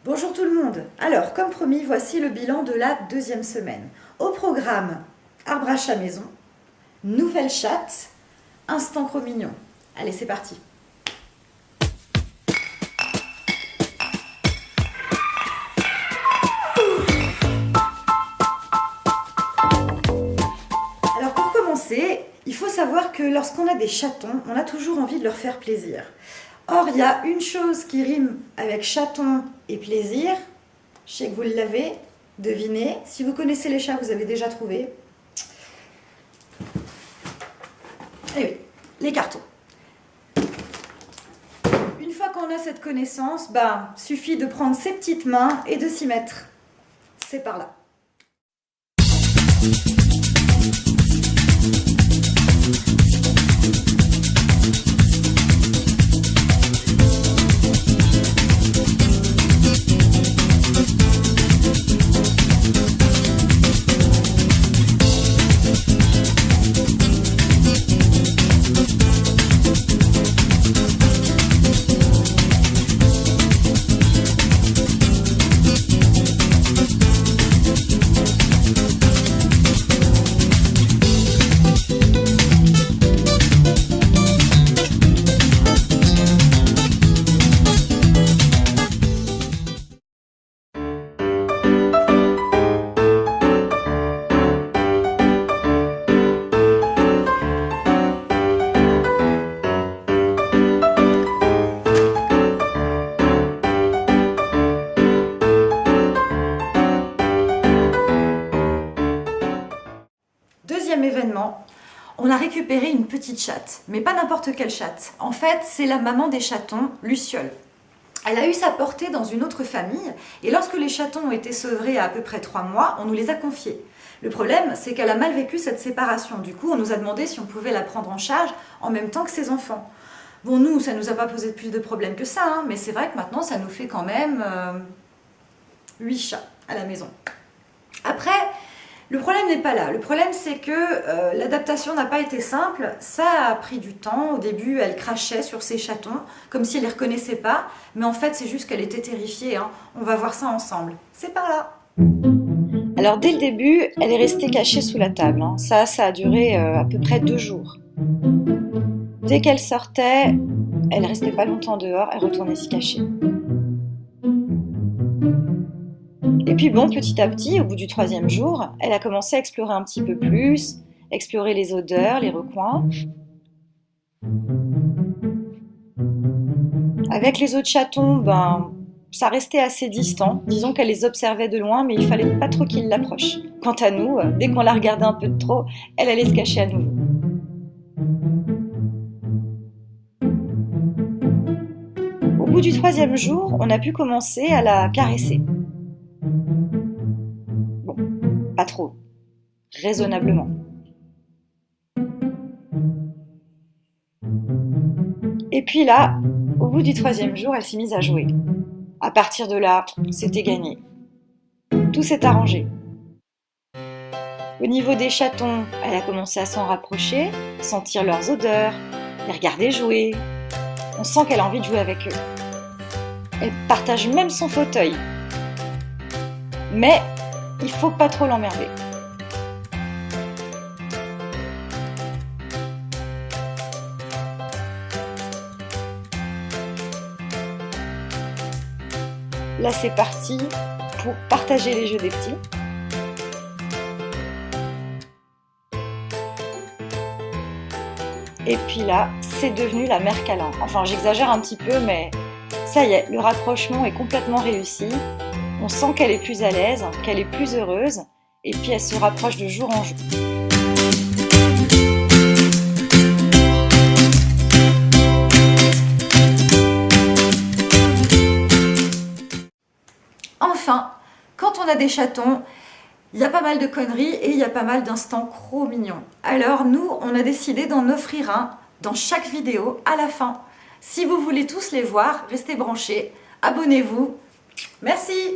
Bonjour tout le monde. Alors, comme promis, voici le bilan de la deuxième semaine. Au programme, arbre à chat maison, nouvelle chatte, instant cro-mignon. Allez, c'est parti. Alors pour commencer, il faut savoir que lorsqu'on a des chatons, on a toujours envie de leur faire plaisir. Or, il y a une chose qui rime avec chaton et plaisir. Je sais que vous l'avez deviné. Si vous connaissez les chats, vous avez déjà trouvé. Eh oui, les cartons. Une fois qu'on a cette connaissance, suffit de prendre ses petites mains et de s'y mettre. C'est par là. Deuxième événement, on a récupéré une petite chatte, mais pas n'importe quelle chatte. En fait, c'est la maman des chatons, Luciole. Elle a eu sa portée dans une autre famille, et lorsque les chatons ont été sevrés à peu près 3 mois, on nous les a confiés. Le problème, c'est qu'elle a mal vécu cette séparation. Du coup, on nous a demandé si on pouvait la prendre en charge en même temps que ses enfants. Bon, nous, ça ne nous a pas posé plus de problèmes que ça, mais c'est vrai que maintenant, ça nous fait quand même 8 chats à la maison. Après, le problème n'est pas là. Le problème, c'est que l'adaptation n'a pas été simple. Ça a pris du temps. Au début, elle crachait sur ses chatons, comme si elle ne les reconnaissait pas. Mais en fait, c'est juste qu'elle était terrifiée. On va voir ça ensemble. C'est par là. Alors, dès le début, elle est restée cachée sous la table. Ça a duré à peu près 2 jours. Dès qu'elle sortait, elle restait pas longtemps dehors. Elle retournait s'y cacher. Et puis bon, petit à petit, au bout du 3e jour, elle a commencé à explorer un petit peu plus, explorer les odeurs, les recoins. Avec les autres chatons, ça restait assez distant. Disons qu'elle les observait de loin, mais il fallait pas trop qu'ils l'approchent. Quant à nous, dès qu'on la regardait un peu de trop, elle allait se cacher à nouveau. Au bout du 3e jour, on a pu commencer à la caresser. Bon, pas trop, raisonnablement. Et puis là, au bout du 3e jour, elle s'est mise à jouer. À partir de là, c'était gagné. Tout s'est arrangé. Au niveau des chatons, elle a commencé à s'en rapprocher, sentir leurs odeurs, les regarder jouer. On sent qu'elle a envie de jouer avec eux. Elle partage même son fauteuil. Mais il faut pas trop l'emmerder. Là, c'est parti pour partager les jeux des petits. Et puis là, c'est devenu la mère câlin. Enfin, j'exagère un petit peu, mais ça y est, le rapprochement est complètement réussi. On sent qu'elle est plus à l'aise, qu'elle est plus heureuse, et puis elle se rapproche de jour en jour. Enfin, quand on a des chatons, il y a pas mal de conneries et il y a pas mal d'instants cro-mignons. Alors nous, on a décidé d'en offrir un dans chaque vidéo à la fin. Si vous voulez tous les voir, restez branchés, abonnez-vous. Merci!